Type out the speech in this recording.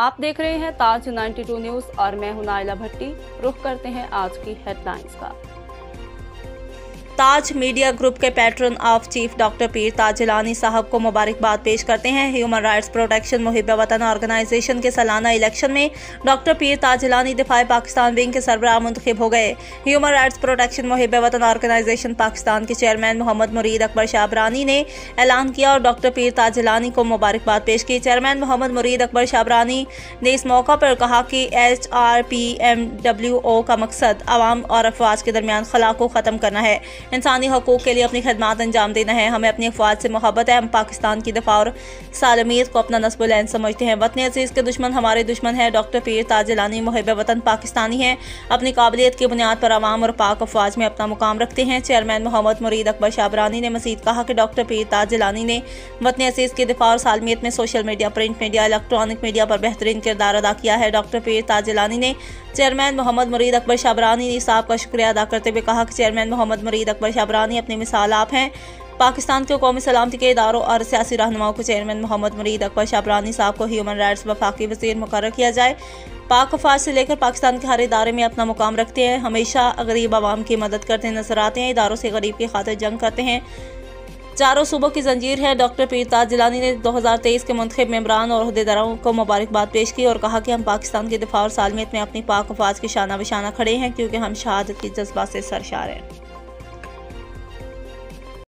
आप देख रहे हैं ताज 92 न्यूज और मैं हूं नाइला भट्टी। रुख करते हैं आज की हेडलाइंस का। ताज मीडिया ग्रुप के पैट्रन ऑफ चीफ डॉक्टर पीर ताज जिलानी साहब को मुबारकबाद पेश करते हैं। ह्यूमन राइट्स प्रोटेक्शन मुहिब वतन ऑर्गेनाइजेशन के सालाना इलेक्शन में डॉक्टर पीर ताज जिलानी दिफाए पाकिस्तान विंग के सरबराह मुंतखब हो गए। ह्यूमन राइट्स प्रोटेक्शन मुहिब वतन ऑर्गेनाइजेशन पाकिस्तान के चेयरमैन मोहम्मद मुरीद अकबर शाबरानी ने ऐलान किया और डॉक्टर पीर ताज जिलानी को मुबारकबाद पेश की। चेयरमैन मोहम्मद मुरीद अकबर शाबरानी ने इस मौका पर कहा कि HRPMWO का मकसद आवाम और अफवाज के दरमियान खला को ख़त्म करना है, इंसानी हकूक़ के लिए अपनी खदमात अंजाम देना है। हमें अपनी अफवाज से मोहब्बत है। हम पाकिस्तान की दफ़ा और सालमियत को अपना नस्ब ऐन समझते हैं। वतन अज़ीज़ के दुश्मन हमारे दुश्मन है। डॉक्टर पीर ताज जिलानी मुहिब वतन पाकिस्तानी हैं, अपनी काबिलियत की बुनियाद पर आवाम और पाक अफवाज में अपना मुकाम रखते हैं। चेयरमैन मोहम्मद मुरीद अकबर शाबरानी ने मज़ीद कहा कि डॉक्टर पीर ताज जिलानी ने वतन अज़ीज़ की दफ़ा और सालमियत में social media, print media, electronic media पर बेहतरीन किरदार अदा किया है। डॉक्टर पीर ताज जिलानी ने चेयरमैन मोहम्मद मुरीद अकबर शाबरानी साहब का शुक्रिया अदा करते हुए कहा कि चेयरमैन मोहम्मद मुरीद अकबर शाबरानी अपनी मिसाल आप हैं। पाकिस्तान के कौमी सलामती के इदारों और सियासी रहनुमाओं को चेयरमैन मोहम्मद मुरीद अकबर शाबरानी साहब को ह्यूमन राइट्स वफाकी वज़ीर मुकर्रर किया जाए। पाक अफवाज से लेकर पाकिस्तान के हर इदारे में अपना मुकाम रखते हैं, हमेशा गरीब आवाम की मदद करते नजर आते हैं, इदारों से गरीब की खातिर जंग करते हैं। चारों सूबों की जंजीर है। डॉक्टर पीर ताज जिलानी ने 2023 के मुंतखब मेंबरान और अहदेदारों को मुबारकबाद पेश की और कहा कि हम पाकिस्तान की दिफा और सालमियत में अपनी पाक अफवाज की शाना बिशाना खड़े हैं, क्योंकि हम शहादत के जज्बा से सरशार हैं।